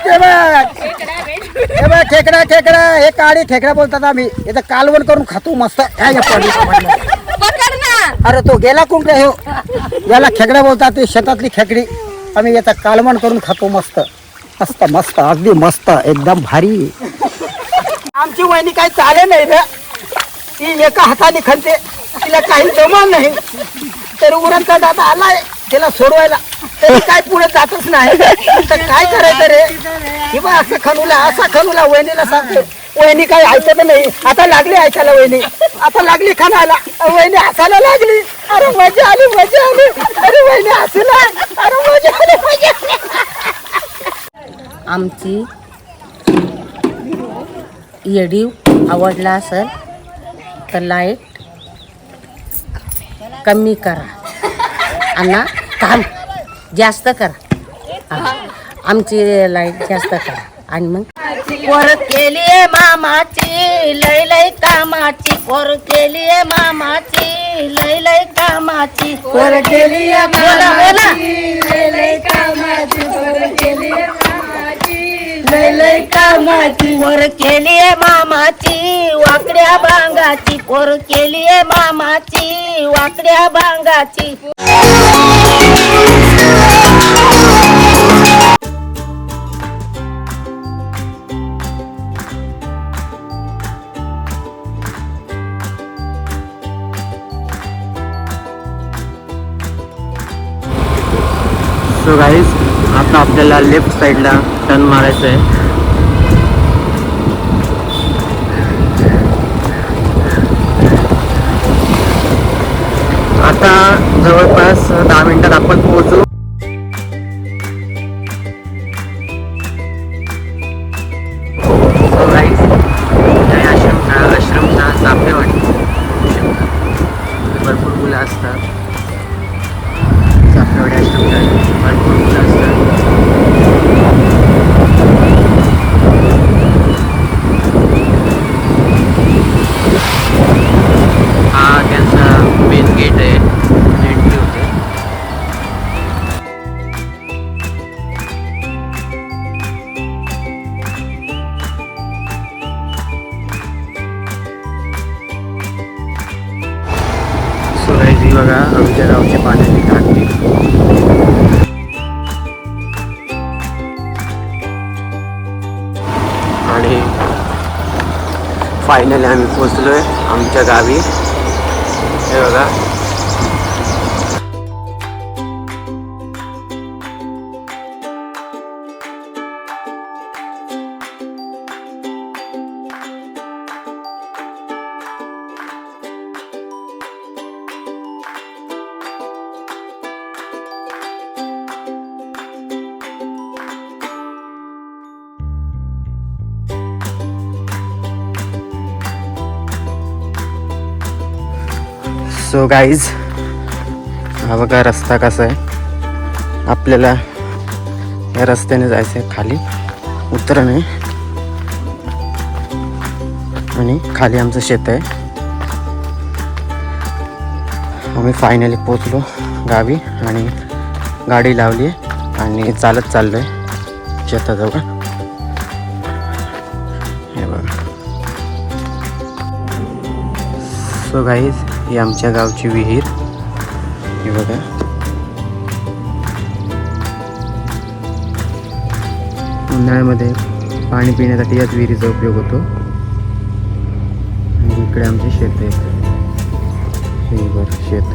ते बघ हे बघ खेकडा खेकडा हे काळी खेकडा बोलतात आम्ही. इथं कालवण करून खातो मस्त. पकड ना. अरे तो गेला कुंकडे हो. याला खेकडा बोलतात, ती शेतातली खेकडी. आम्ही याचा कालवण करून खातो मस्त मस्त मस्त अगदी मस्त एकदम भारी. आमची वहिनी काही चाले नाही रे. ती एका हाताने खणते, तिला काही जमत नाही. तर उरणचा दादा आलाय तिला सोडवायला, तरी काय पुढे जातच नाही. तर काय करायचं रे. किंवा असं खणूला वहिनीला सांगतो. वहिनी काही ऐकत नाही. आता लागली ऐकायला वहिनी, आता लागली खाणायला. वहिनी हसायला लागली. अरे मजा आली मजा आली. अरे वहिनी हसला. अरे मजा आली मजा आली. आमची व्हिडिओ आवडला असेल तर लाईक कमी करा आणि काम जास्त करा. आमची लाईक जास्त करा. आणि मग पोर केली मामाची लय लय कामाची. पोर केली मामाची लय लय कामाची. पोर केली बोला बोला लय लय कामाची. पोर केली लय लय कामाची. पोर केली मामाची वाकड्या बांगाची. पोर केली मामाची वाकड्या बांगाची. सो गाईज आता आपल्याला लेफ्ट साईडला टर्न मारायचं आहे. आता जवळपास 10 मिनिटात आपण पोहोचू. सो गाईज आश्रमचा चाफेवाडी भरपूर मुलं असतात. चाफेवाडी आश्रमला भरपूर मुलं असतात. हा त्यांचा मेन गेट आहे, एंट्री होते. सो गाईज ही बघा आमच्या गावची पाण्याची टाकी. आणि फायनली आम्ही पोचलोय आमच्या गावी. हे बघा सो गाईज हा बघा रस्ता कसा आहे. आपल्याला या रस्त्याने जायचं आहे खाली उतरण आहे. आणि खाली आमचं शेत आहे. आम्ही फायनली पोचलो गावी आणि गाडी लावली आणि चालत चाललो आहे शेताजवळ. हे बघा. सो गाईज ही आमच्या गावची विहीर. हे बघा उन्हाळ्यामध्ये पाणी पिण्यासाठी याच विहिरीचा उपयोग होतो. आणि इकडे आमचे शेत आहेत. हे बघ शेत.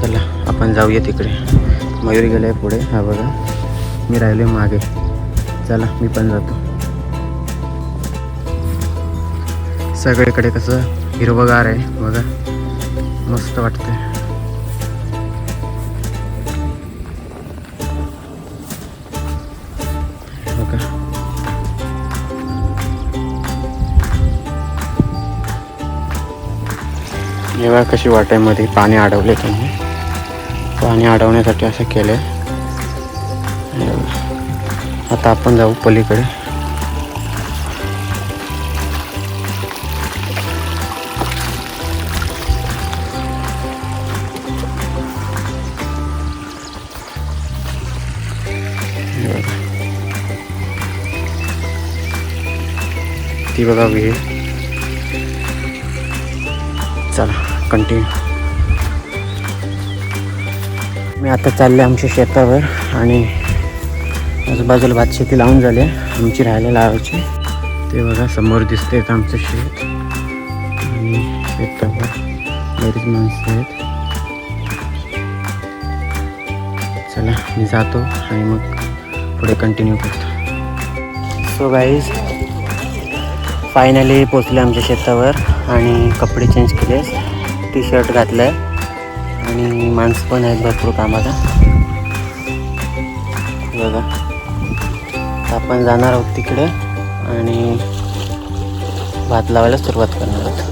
चला आपण जाऊया तिकडे. मयूर गेलाय पुढे. हा बघा मी राहिलोय मागे. चला मी पण जातो. सगळीकडे कसं हिरवगार आहे बघा, मस्त वाटतंय. बघा जेव्हा कशी वाटायमध्ये पाणी अडवले त्यांनी. पाणी अडवण्यासाठी असं केलंय. आता आपण जाऊ पलीकडे. ती बघा विहीर. चला कंटिन्यू. मी आता चालले आमच्या शेतावर आणि आजूबाजूला भात शेती लावून झाली आमची राहायला लावायची. ते बघा समोर दिसते आमचं शेत आणि शेतावर बरीच माणसं आहेत. चला मी जातो आणि मग पुढे कंटिन्यू करतो. सो गाईज फायनली पोचले आमच्या शेतावर आणि कपडे चेंज केले, टी शर्ट घातलं आहे आणि माणसं पण आहेत भरपूर कामाला. बघा आपण जाणार आहोत तिकडे आणि भात लावायला सुरुवात करणार आहोत.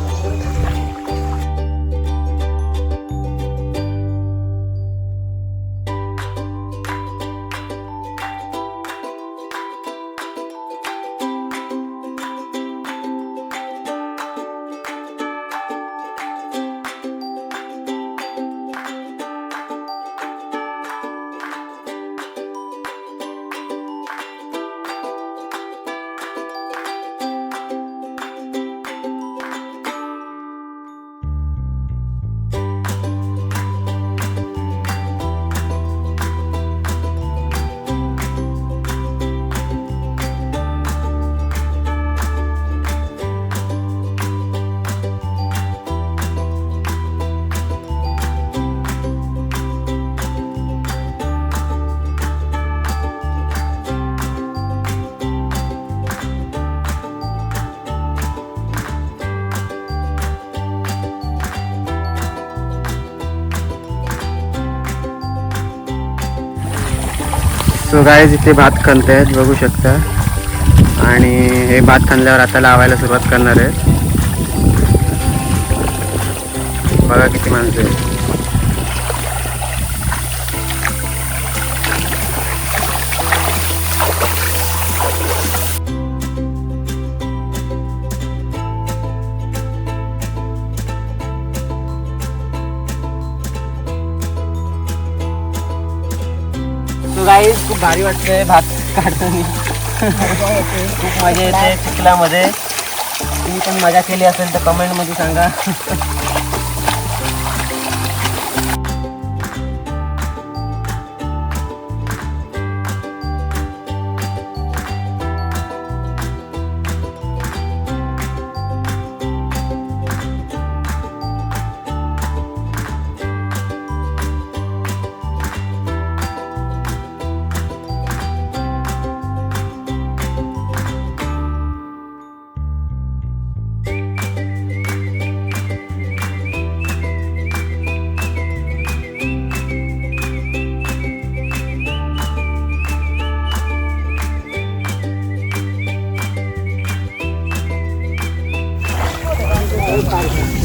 सो गाईज इथे भात खणत आहेत बघू शकता आणि हे भात खणल्यावर आता लावायला सुरुवात करणार आहेत. बघा किती माणसं आहेत. गाईज खूप भारी वाटतंय भात काढताना. खूप मजा येते चिखलामध्ये. तुम्ही पण मजा केली असेल तर कमेंटमध्ये सांगा.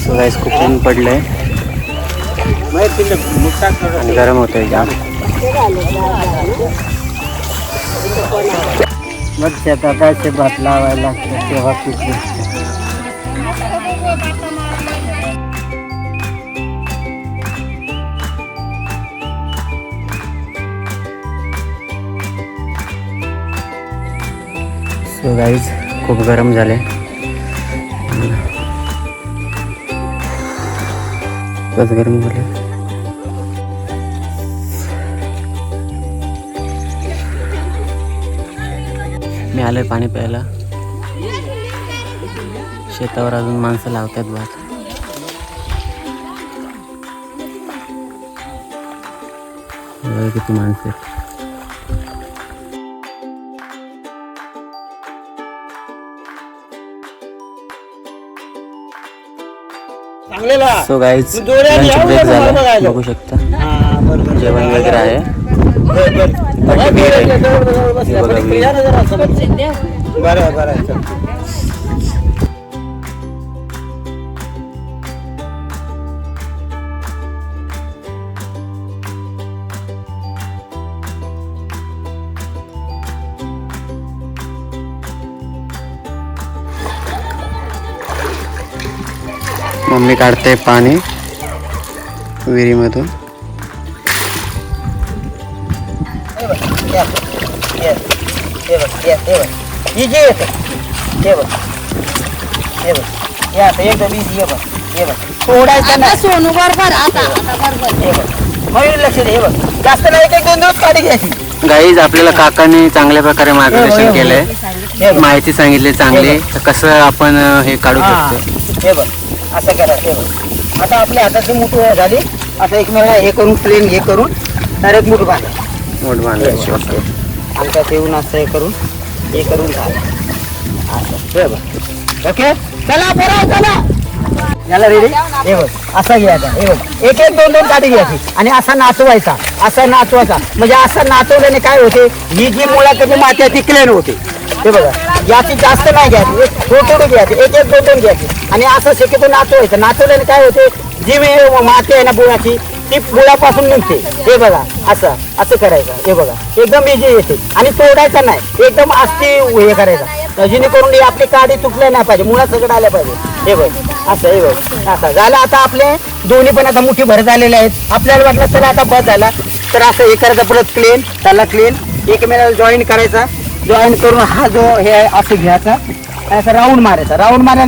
सो गाइस खूप ऊन पडलंय आणि गरम होतंय जाम. मग शेतात असे भात लावायला लागतं तेव्हा किती. सो गाईज खूप गरम झाले. खूपच गरम झाले. मी आलोय पाणी प्यायला. शेतावर अजून माणसं लावतात भात. किती माणसं आहेत. सो गाईज लंच ब्रेक झाला बघू शकता. जेवण वगैरे आहे. मम्मी काढते पाणी विहिरीमधून. हे बघ हे आता एकदम इझी हे बघ हे बघ सोडायचं नाही सोनू बरोबर आता बरोबर हे बघ मयूर लक्ष दे हे बघ जास्त नाही एक दोन दिवस काढी घ्यायची गाईज आपल्याला काकांनी चांगल्या प्रकारे मार्गदर्शन केलंय, हे बघ माहिती सांगितली चांगली, तर कसं आपण हे काढू शकतो. हे बघ असं करा हे बघ आता आपल्या हाताची मुठू झाली आता एक वेळा हे करून प्लेन हे करून डायरेक्ट मुठ बांधा मोठ बांधायची. ओके. अंगात येऊन असं हे करून झालं असं हे बघ ओके चला बरं चला याला रेडी हे बघ असा घ्यायचा हे बघ एक दोन काठी घ्यायची आणि असा नाचवायचा म्हणजे असं नाचवल्याने काय होते ही जी मुळाची माती आहे ती क्लीन होते हे बघा याची जास्त नाही घ्यायची एक थोडी घ्यायची एक दोन घ्यायची आणि असं शक्यतो नाचवल्याने काय होते जी माती आहे ना बुळाची ती बुळापासून निघते हे बघा असं करायचं हे बघा एकदम इझी येते आणि तोडायचा नाही एकदम आस्ती हे करायचा जेणेकरून ही आपली काडी तुटल्या नाही पाहिजे मुळा सगळं आल्या पाहिजे हे बघ असं हे बघ असं झालं आता आपले दोन्ही पण आता मुठी भर झालेले आहेत आपल्याला वाटलं चला आता बस झाला तर असं हे करायचं परत क्लीन त्याला क्लीन एकमेकाला जॉईन करायचा जॉईन करून हा जो हे आहे असं घ्यायचा असं राऊंड मारायचा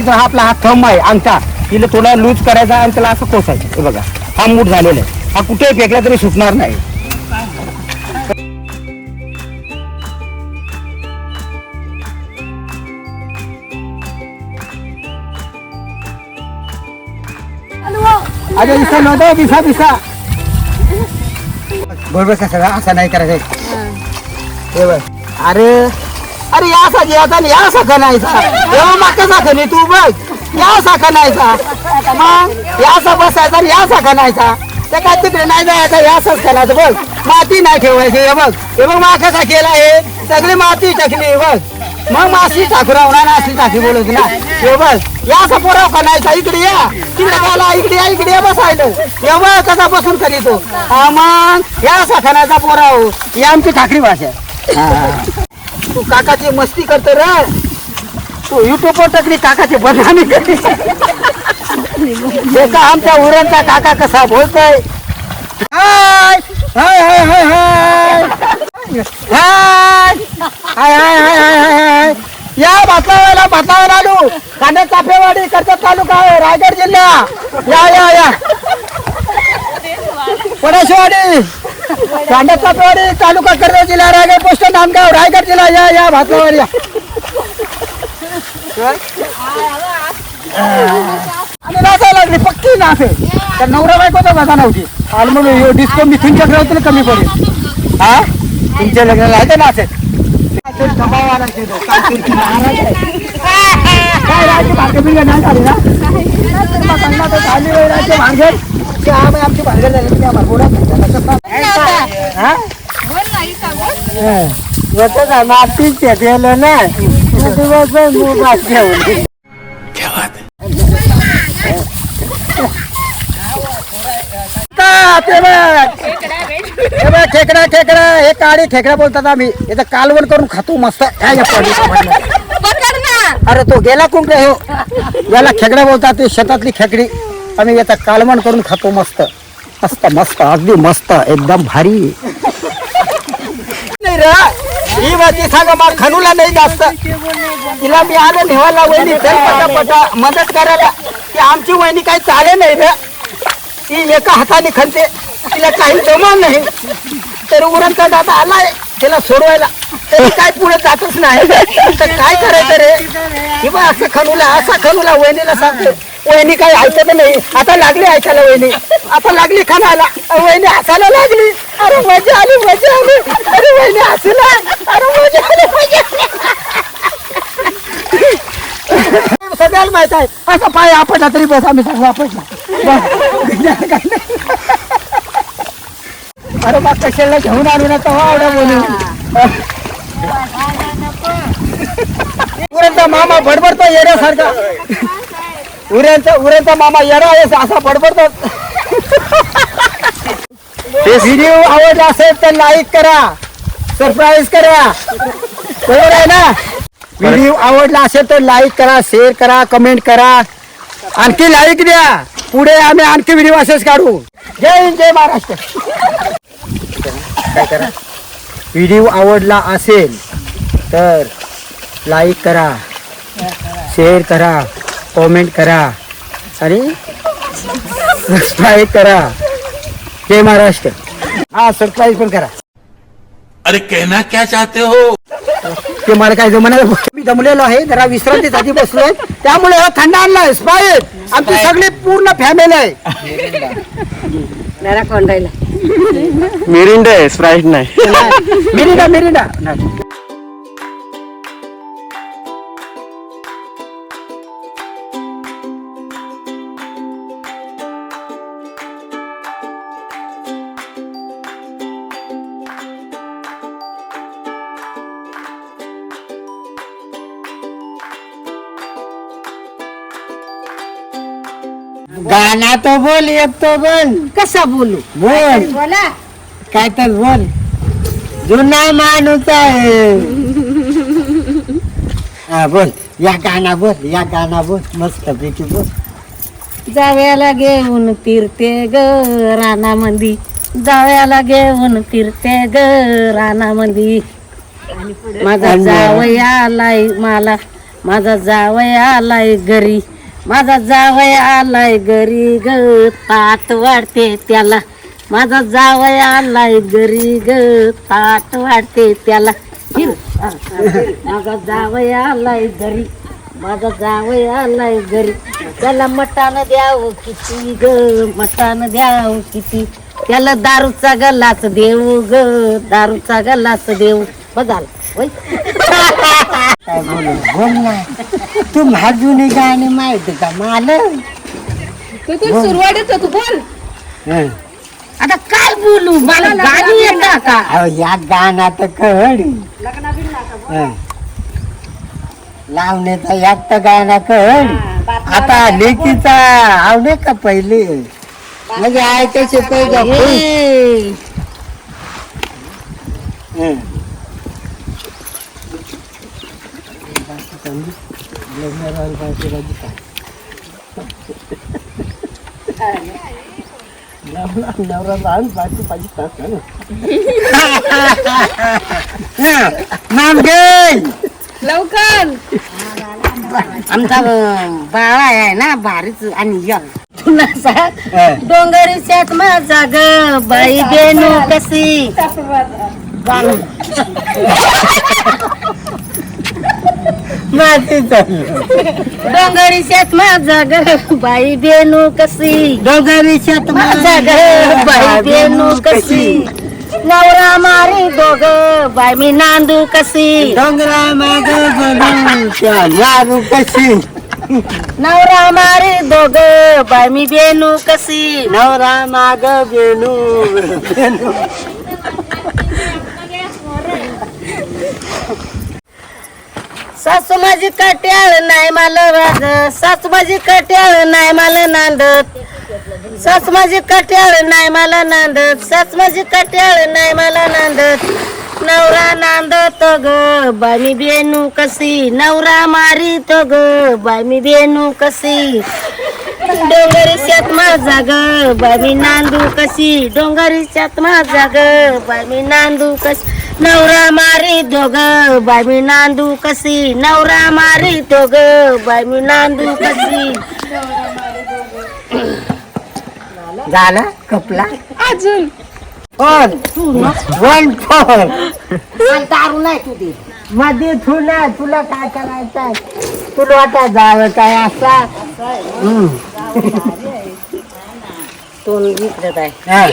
हा आपला हा थंब आहे अंगठा तिला थोडा लूज करायचा आणि त्याला असं कोसायचं हे बघा हा मूठ झालेला आहे हा कुठेही फेकला तरी सुटणार नाही अरे दिसा नव्हतं दिसा बरोबर का सगळा असा नाही करायचं हे बघ अरे यासा घ्यायचा यासा खणायचा माका खणी तू बघ यासा खणायचा मग यासा बसायचा यासा खणायचा ते काय तिकडे नाही जायचं यासाच खणायचं बघ माती नाही ठेवायची हे बघ माकाचा केला हे सगळी माती टाकली बघ मग माशी ठाकूराव ना अशी टाकी बोलत ना हे बघ याचा पोराव खणायचा इकडे या तिकडे गाला इकडे या बसायला हे बघ कसा बसून करीतो मग यासा खणायचा पोराव ही आमची ठाकरी भाषा तू काकाची मस्ती करतो रे तू युट्यूबवर टाकली काकाची बदनामी करते का आमच्या उरणचा काका कसा बोलतोय हाय हाय हाय हाय हाय हाय हाय हाय या भातलावाला आलो कांदा चाफेवाडी कर्जत तालुका आहे रायगड जिल्हा या पडाशेवाडी कांदा चाफेवाडी तालुका कर्जत जिल्हा रायगड पोस्ट नांदगाव रायगड जिल्हा या भातलावाडी आणि नाचायला लागली पक्की नाच आहे तर नवरा बायकोचा बसा नव्हती आणि मग डिस्को मिथून चक्र होतं कमी पडेल हा तुमच्या लग्नाला आहे नाच आहे काय राहायची भांगर बिंगर नाही झाली ना भांगर आमची भांगर झाली तुम्ही आम्हाला बोला मातीच घेतलेलं ना दिवस घेऊन खेकडा हे काळी खेकडा बोलतात आम्ही याचं कालवण करून खातो मस्त अरे तो गेला कुंकडे हो याला खेकडा बोलतात ते शेतातली खेकडी आम्ही याचा कालवण करून खातो मस्त मस्त अगदी मस्त एकदम भारी नाही रे ही बाती सांगा मग खणूला नाही जास्त तिला मी आलो नेवायला वहिनी पटा मदत करायला की आमची वहिनी काही चाले नाही रे ती एका हाताने खणते तिला काही जमान नाही तर उरणचा दादा आलाय तिला सोडवायला तरी काय पुढे जातच नाही तर काय करायचं रे किंवा असं खणूला वहिनीला सांगतो वहिनी काही ऐकत नाही आता लागली ऐकायला वहिनी आता लागली खानाला वहिनी हसायला लागली अरे मजा आली अरे वहिनी हसला अरे मजा आली सगळ्याला माहित आहे असं पाय आपटला तरी बस आम्ही सगळं आपटला अरे मग कशाला घेऊन आणू ना तेव्हा आवडा बोलू उरणचा मामा बडबडतो येण्यासारखा उरणचा मामा येणा आहे असा बडबडतो व्हिडिओ आवडला असेल तर लाईक करा सरप्राईज करा बरोबर आहे ना व्हिडिओ आवडला असेल तर लाईक करा शेअर करा कमेंट करा आणखी लाईक द्या पुढे आम्ही आणखी व्हिडिओ असेच काढू जय हिंद जय महाराष्ट्र काय करा व्हिडिओ आवडला असेल तर लाईक करा शेअर करा कॉमेंट करा आणि सबस्क्राईब करा. जय महाराष्ट्र. हा सबस्क्राईब पण करा. अरे कहना क्या चाहते हो? ते मला काय जमणार. मी दमलेलो आहे, जरा विश्रांतीसाठी बसलोय, त्यामुळे हा थंड आणलाय स्प्राईट. आमची सगळी पूर्ण फॅमिली आहे. जरा कोंडायला मिरिंडा आहे, स्प्राईट नाही. Mirinda Mirinda. गाना तो बोल, एक तो बोल. कसा बोलू बोल बोला. काय तर बोल. जुना माणूस आहे. हा बोल. या गाणं बोल, या गाणं बोल, मस्त पैकी बोल. जाव्याला घेऊन फिरते ग रानामंदी, जाव्याला घेऊन फिरते ग रानामंदी. माझा जावई आलाय मला, माझा जावई आलाय घरी, माझा जावई आलाय घरी ग ताट वाढते त्याला, माझा जावई आलाय घरी ग ताट वाढते त्याला. माझा जावई आलाय घरी, माझा जावई आलाय घरी, त्याला मटान द्यावं किती ग, मटान द्यावं किती, त्याला दारूचा गल्लाच देऊ ग, दारूचा गल्लाच देऊ. बघाल काय बोलू बोल ना. तू जुनी गाणी माहिती का मला. सुरुवातीच तू बोल. हं. आता काय बोलू, मला गाणी येतात का. अहो, या गाण्यात कळ. लावण्याचा यात गाणं कळ. आता लेकीचा आवडे का पहिले म्हणजे ऐकायचे ए, नाम घे लवकर. आमचा बाळा आहे ना भारीच. आणि या तुला सांग, डोंगरी शेत माझा ग बाई बेनू कशी, डोंगरी शेत माझा ग बाई बेनू कशी, डोंगरी शेत माझा ग बाई बेनू कशी, नवरा मारी दोघ बाई मी नांदू कशी, डोंगरा माग मारू कशी, नवरा मारी दोघ बाई मी बेनू कशी, नवरा माग बेनू. सासू माझी कट्याळ नाही मला राग, सासू माझी कट्याळ नाही मला नांदत, सासू माझी कट्याळ नाही मला नांदत, सासू माझी कट्याळ नाही मला नांदत, नवरा नांदत ग बाई मी बेनू कशी, नवरा मारी तो ग बाई मी बेनू कशी, डोंगरी शेत माझा ग बाई मी नांदू कशी, डोंगरी शेत माझा ग बाई मी नांदू कशी, नवरा मारी दोघ बाई मी नांदू कशी, नवरा मारी दोघ बाई मी नांदू कशी. झाला कपला अजून फोन वन फोन दारू नाही तू दे. मध्ये तुला तुला काय करायचंय. तुला वाटा जावं काय असा. तो विकत आहे हं.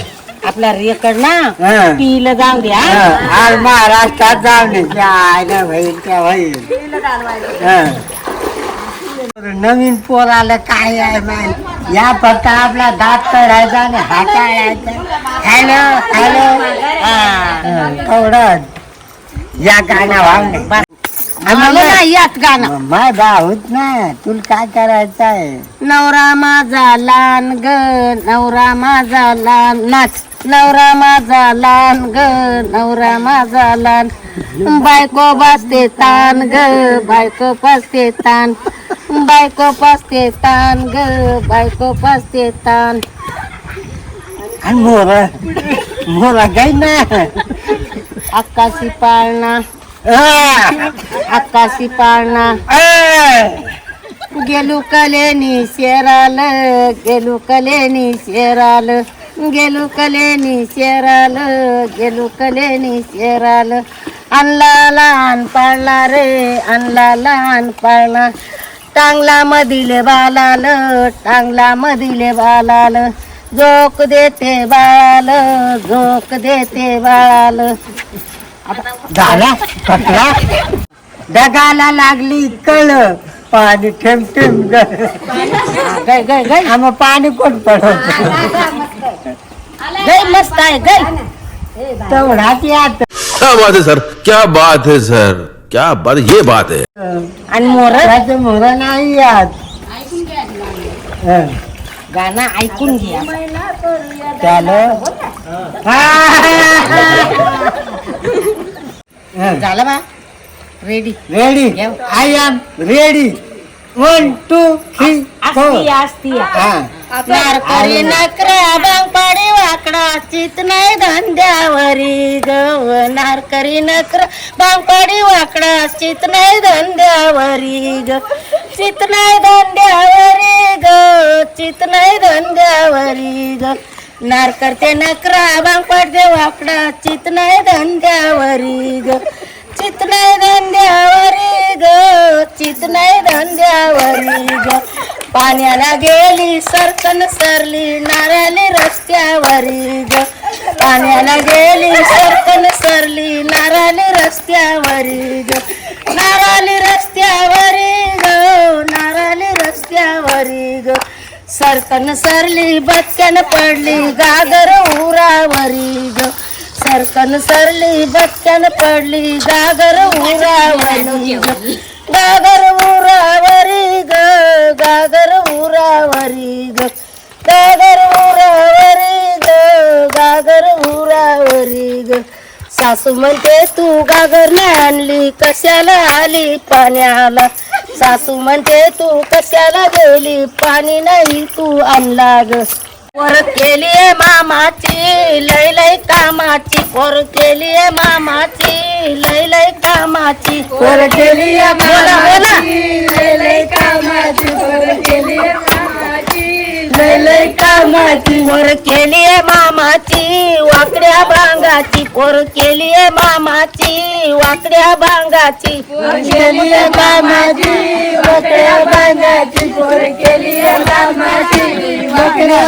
आपला रेकॉर्ड ना हं. पीला जाऊ द्या. आज महाराष्ट्रात जाऊन होईल त्या होईल. नवीन पोर आलं काय आहे माहिती. या फक्त आपला दात काढायचा आणि हात काढायचा. हॅलो हॅलो तेवढंच या गाणं वावणे. आम्हाला नाही यात गाणं. माय भाऊत ना तुला काय करायचं आहे. नवरा माझा लहान ग, नवरा माझा लहान नाच, नवरा माझा लहान ग, नवरा माझा लहान, बायको बसते तान ग, बायको पासते तान, बायको पासते तान ग, बायको पासते तान. आणि मोरा गाय ना आकाशी पाळणा, हा. आकाशी पाळणा, गेलू कलेनी शेराल गेलू कलेनी शेराल गेलू कलेनी शेराल गेलू कलेनी शेराल आणला लहान पाळला रे आणला लहान पाळला टांगला मधीले बालाल टांगला मधीले बालाल झोक देते बाळाल झोक देते बाळाल झाला कटला ढगाला लागली कळ पाणी ठेम ठेम गय गय गय मग पाणी कोण पडत गय मस्त आहे गय तेवढाच यात क्या बात है सर, क्या बात है सर, क्या बात, ये बात है. आणि मोर त्याचं मोर नाही यात हं. गाणं ऐकून घ्या त्याला झालं बा ready ready I am ready 1 2 3 4 असती नारकरी नकरा बांग पाडी वाकडा चित नाही धंद्यावरी ग नारकरी नकरा बांग पाडी वाकडा चित नाही धंद्यावरी ग चित नाही धंद्यावरी ग चित नाही धंद्यावरी ग नार करते नकरा बांग पाडते वाकडा चित नाही धंद्यावरी ग चित नाही धंद्यावरी ग चित नाही धंद्यावरी ग पाण्याला गेली सरकन सरली नाराली रस्त्यावरी ग पाण्याला गेली सरकन सरली नाराली रस्त्यावरी ग नाराली रस्त्यावरी ग नाराली रस्त्यावरी ग सरकन सरली बचकन पडली गागर उरावरी ग सरकन सरली बचकन पडली गागर उरावरी ग गागर उरावरी ग गागर उरावरी ग गागर उरावरी ग गागर उरावरी ग सासू म्हणते तू गागर नाही आणली कशाला आली पाण्याला सासू म्हणते तू कशाला गेली पाणी नाही तू आणला ग पोर केलीये मामाची लय लय कामाची पोर केलीये मामाची लय लय कामाची पोर केलीये बोला बोला लय लय कामाची पोर केलीये मामाची लय लय कामाची पोर केलीये मामाची वाकड्या बांगाची पोर केलीये मामाची वाकड्या बांगाची पोर केलीये मामाची वाकड्या बांगाची पोर केलीये मामाची वाकड्या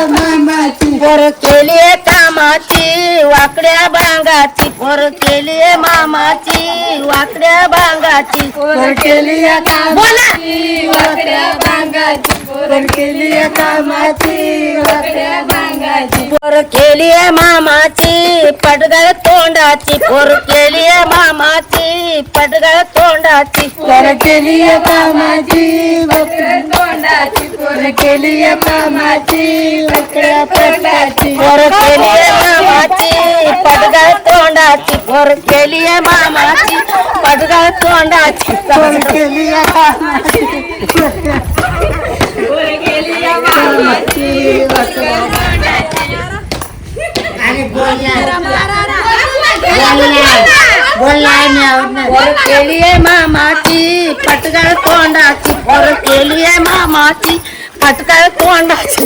पोर केलीये कामाची वाकड्या बांगाची पोर केलीये मामाची वाकड्या बांगाची पोर केलीये कामाची वाकड्या बांगाची पोर केलीये कामाची वाकड्या बांगाची पोर केलीये मामाची पडगळ तोंडाची पोर केलीये मामाची पडगळ तोंडाची पोर केलीये कामाची वाकड्या तोंडाची पोर केलीये कामाची वाकड्या तोंडाची पोर केलीये मामाची पडगळ तोंडाची पोर केलीये मामाची पडगळ तोंडाची पोर केलीये कामाची पोर केलीये मामाची वाकड्या तोंडाची आणि पोर केलीये मामाची पटगळ तोंडाची पोर केलीये मामाची पटकळ तोंडाची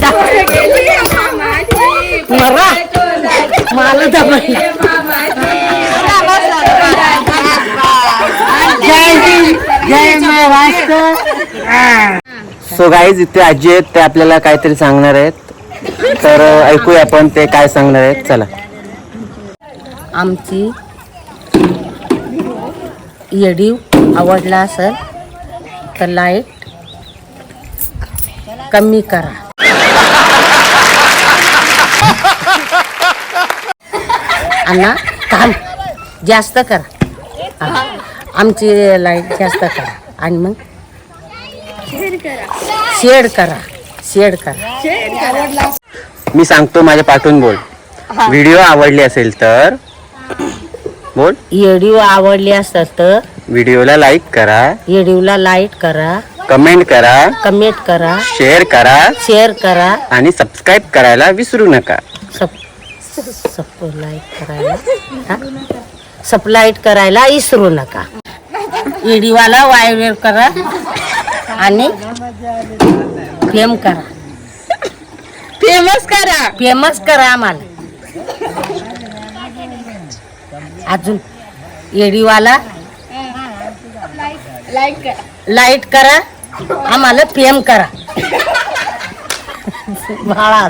मला जय हिंद जय महाराष्ट्र सो गाईज इथे आजी आहेत ते आपल्याला काहीतरी सांगणार आहेत तर ऐकूया आपण ते काय सांगणार आहेत चला. आमची येडीव आवडला असेल तर लाईट कमी करा अन्ना काम जास्त करा आमची लाईट जास्त करा आणि मग शेड करा मी सांगतो माझ्या पाठून बोल. व्हिडिओ आवडली असेल तर बोल. येडीव आवडली असेल तर व्हिडिओला लाईक करा, येडीवला लाईट करा, कमेंट करा, शेअर करा आणि सबस्क्राईब करायला विसरू नका. सबलाईट करायला विसरू नका. येडीवाला वायर करा आणि फेम करा, फेमस करा आम्हाला. अजून येडीवाला लाईट करा, आम्हाला फेम करा. बाळा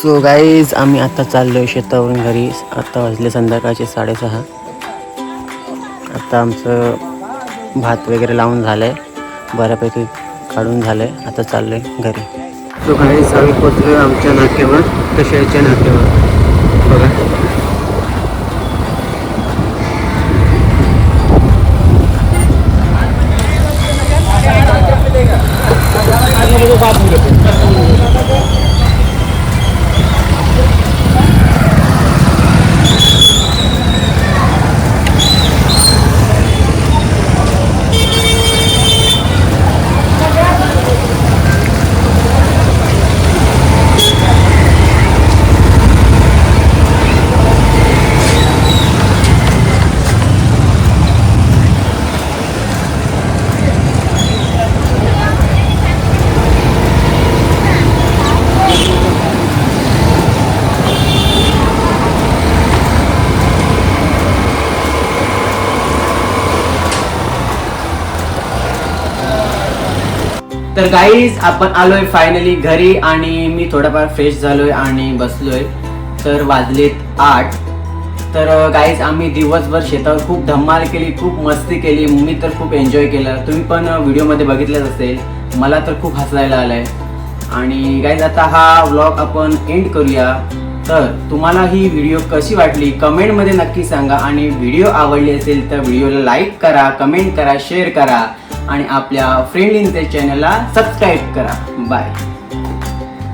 सो गाईज आम्ही आता चाललोय शेतावरून घरी. आता वाजले संध्याकाळचे 6:30. आता आमचं भात वगैरे लावून झालंय, बऱ्यापैकी काढून झालंय. आता चाललोय घरी. सो गाईज आम्ही पोचलोय आमच्या नाक्यावर, कशाच्या नाक्यावर बघा. तर गाईज आपण आलोय फायनली घरी आणि मी थोडाफार फ्रेश झालोय आणि बसलोय. तर वाजलेत 8. तर गाईज आम्ही दिवसभर शेतावर खूप धमाल केली, खूप मस्ती केली. मी तर खूप एन्जॉय केलं. तुम्ही पण व्हिडिओमध्ये बघितलंच असेल. मला तर खूप हसायला आलंय. आणि गाईज आता हा व्लॉग आपण एंड करूया. तर तुम्हाला ही व्हिडिओ कशी वाटली कमेंटमध्ये नक्की सांगा. आणि व्हिडिओ आवडली असेल तर व्हिडिओला लाईक करा, कमेंट करा, शेअर करा आणि आपल्या फ्रेंड इन चॅनलला सबस्क्राईब करा. बाय.